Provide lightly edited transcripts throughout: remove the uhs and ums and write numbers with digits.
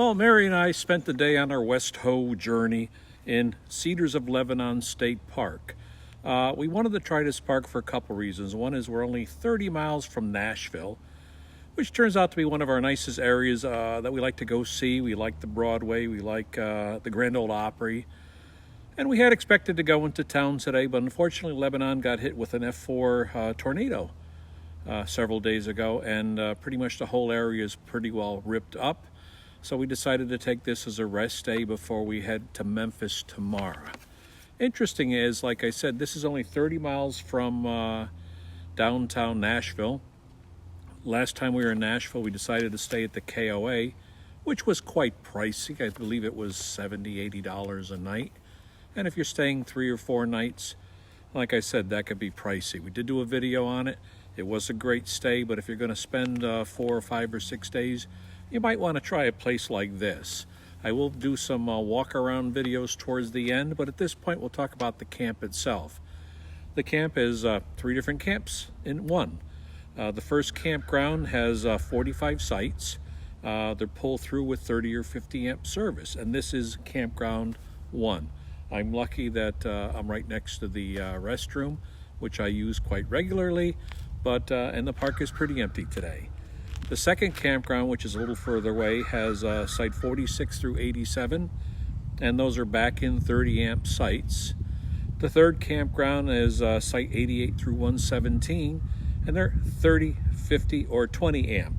Well, Mary and I spent the day on our West Ho journey in Cedars of Lebanon State Park. We wanted to try this park for a couple reasons. One is we're only 30 miles from Nashville, which turns out to be one of our nicest areas that we like to go see. We like the Broadway, we like the Grand Ole Opry. And we had expected to go into town today, but unfortunately Lebanon got hit with an F4 tornado several days ago, and pretty much the whole area is pretty well ripped up. So we decided to take this as a rest day before we head to Memphis tomorrow. Interesting is, like I said, this is only 30 miles from downtown Nashville. Last time we were in Nashville, we decided to stay at the KOA, which was quite pricey. I believe it was $70, $80 a night. And if you're staying 3 or 4 nights, like I said, that could be pricey. We did do a video on it. It was a great stay, but if you're going to spend 4 or 5 or 6 days, you might want to try a place like this. I will do some walk-around videos towards the end, but at this point we'll talk about the camp itself. The camp is 3 different camps in one. The first campground has 45 sites. They're pulled through with 30 or 50 amp service, and this is Campground 1. I'm lucky that I'm right next to the restroom, which I use quite regularly, but and the park is pretty empty today. The second campground, which is a little further away, has site 46 through 87, and those are back in 30 amp sites. The third campground is site 88 through 117, and they're 30, 50, or 20 amp,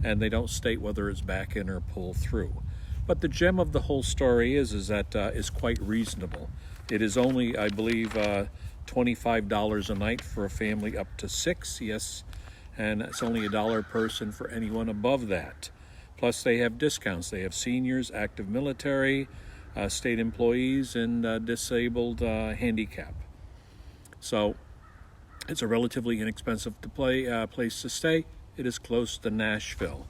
and they don't state whether it's back in or pull through. But the gem of the whole story is that it's quite reasonable. It is only, I believe, $25 a night for a family up to 6, yes, and it's only $1 a person for anyone above that. Plus they have discounts. They have seniors, active military, state employees, and disabled handicap. So it's a relatively inexpensive place to stay. It is close to Nashville.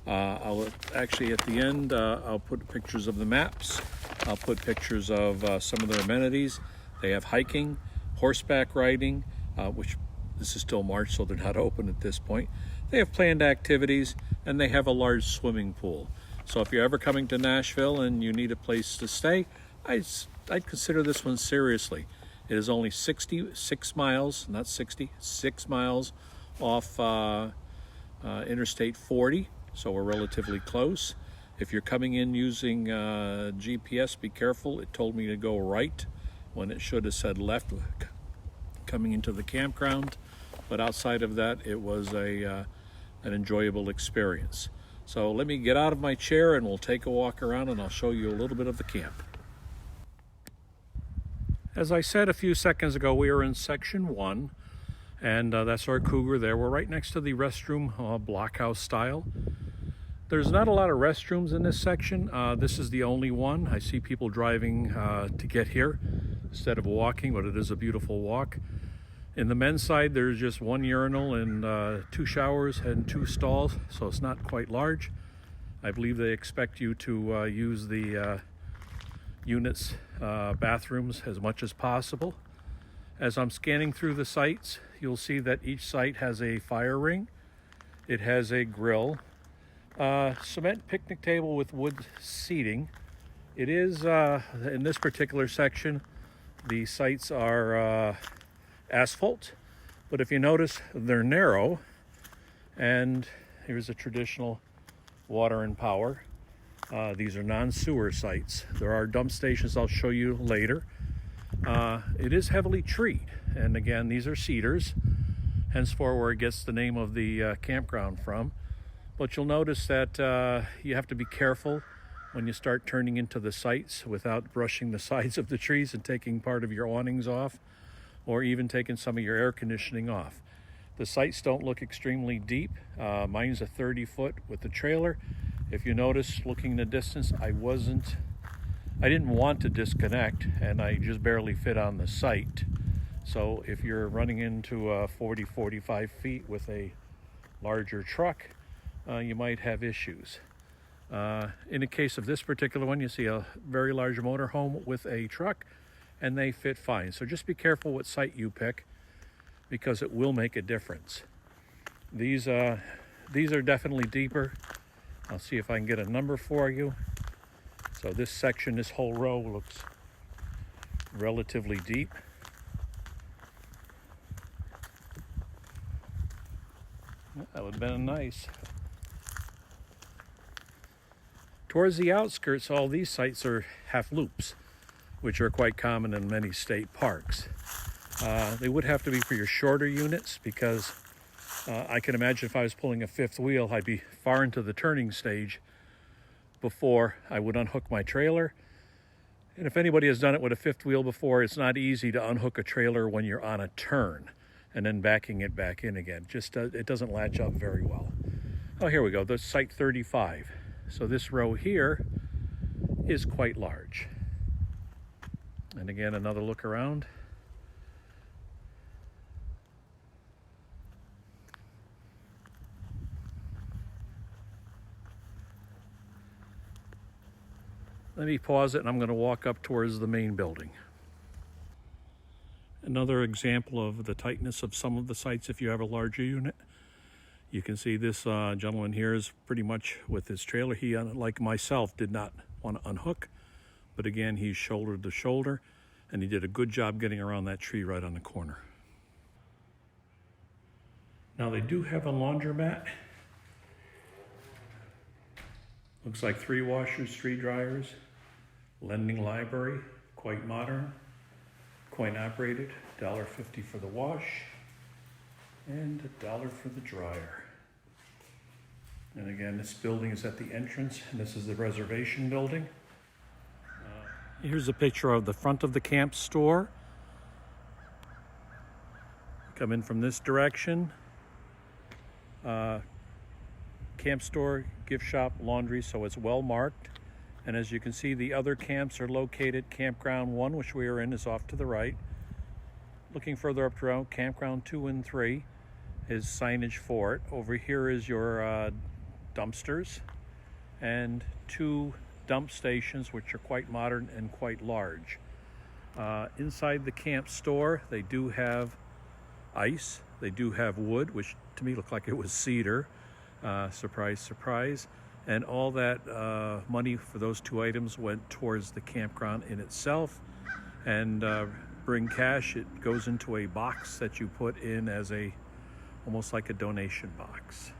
I'll actually, at the end, I'll put pictures of the maps. I'll put pictures of some of their amenities. They have hiking, horseback riding, which this is still March, so they're not open at this point. They have planned activities, and they have a large swimming pool. So if you're ever coming to Nashville and you need a place to stay, I'd consider this one seriously. It is only 66 miles, not 60, 6 miles off Interstate 40. So we're relatively close. If you're coming in using GPS, be careful. It told me to go right when it should have said left coming into the campground. But outside of that, it was an enjoyable experience. So let me get out of my chair and we'll take a walk around and I'll show you a little bit of the camp. As I said a few seconds ago, we are in section 1. And that's our Cougar there. We're right next to the restroom, blockhouse style. There's not a lot of restrooms in this section. This is the only one. I see people driving to get here instead of walking, but it is a beautiful walk. In the men's side, there's just 1 urinal and 2 showers and 2 stalls, so it's not quite large. I believe they expect you to use the units' bathrooms as much as possible. As I'm scanning through the sites, you'll see that each site has a fire ring. It has a grill, cement picnic table with wood seating. It is, in this particular section, the sites are asphalt, but if you notice, they're narrow. And here's a traditional water and power. These are non-sewer sites. There are dump stations I'll show you later. It is heavily treed, and again, these are cedars, henceforth where it gets the name of the campground from. But you'll notice that you have to be careful when you start turning into the sites without brushing the sides of the trees and taking part of your awnings off, or even taking some of your air conditioning off. The sites don't look extremely deep. Mine's a 30-foot with the trailer. If you notice, looking in the distance, I didn't want to disconnect, and I just barely fit on the site. So if you're running into 40, 45 feet with a larger truck, you might have issues. In the case of this particular one, you see a very large motorhome with a truck, and they fit fine. So just be careful what site you pick, because it will make a difference. These are definitely deeper. I'll see if I can get a number for you. So this section, this whole row looks relatively deep. That would have been nice. Towards the outskirts, all these sites are half loops, which are quite common in many state parks. They would have to be for your shorter units because I can imagine if I was pulling a fifth wheel, I'd be far into the turning stage before I would unhook my trailer. And if anybody has done it with a fifth wheel before, it's not easy to unhook a trailer when you're on a turn and then backing it back in again. Just it doesn't latch up very well. Oh, here we go. That's site 35. So this row here is quite large. And again, another look around. Let me pause it and I'm going to walk up towards the main building. Another example of the tightness of some of the sites if you have a larger unit. You can see this gentleman here is pretty much with his trailer. He, like myself, did not want to unhook, but again, he's shoulder to shoulder, and he did a good job getting around that tree right on the corner. Now they do have a laundromat. Looks like 3 washers, 3 dryers, lending library, quite modern, coin operated, $1.50 for the wash, and $1 for the dryer. And again, this building is at the entrance, and this is the reservation building. Here's a picture of the front of the camp store. Come in from this direction. Camp store, gift shop, laundry, so it's well marked. And as you can see, the other camps are located. Campground 1, which we are in, is off to the right. Looking further up the road, Campground 2 and 3 is signage for it. Over here is your dumpsters and 2 dump stations, which are quite modern and quite large. Inside the camp store, they do have ice. They do have wood, which to me looked like it was cedar. Surprise, surprise. And all that money for those 2 items went towards the campground in itself. And bring cash, it goes into a box that you put in as almost like a donation box.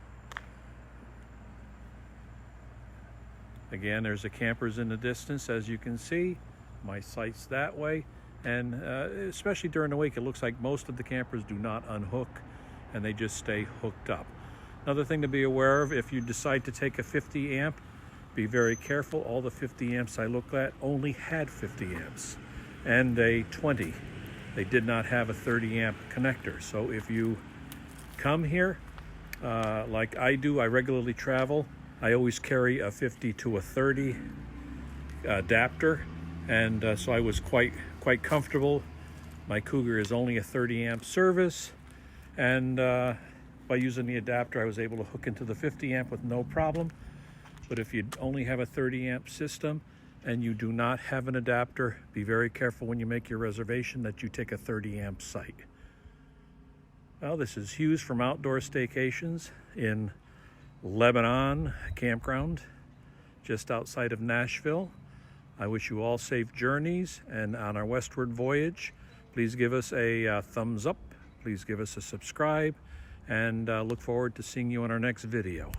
Again, there's the campers in the distance, as you can see. My site's that way. And especially during the week, it looks like most of the campers do not unhook and they just stay hooked up. Another thing to be aware of, if you decide to take a 50 amp, be very careful. All the 50 amps I looked at only had 50 amps and a 20. They did not have a 30 amp connector. So if you come here, like I do, I regularly travel. I always carry a 50 to a 30 adapter. And so I was quite comfortable. My Cougar is only a 30 amp service. And by using the adapter, I was able to hook into the 50 amp with no problem. But if you only have a 30 amp system and you do not have an adapter, be very careful when you make your reservation that you take a 30 amp site. Well, this is Hughes from Outdoor Staycations in Lebanon Campground, just outside of Nashville. I wish you all safe journeys, and on our westward voyage, please give us a thumbs up, please give us a subscribe, and look forward to seeing you in our next video.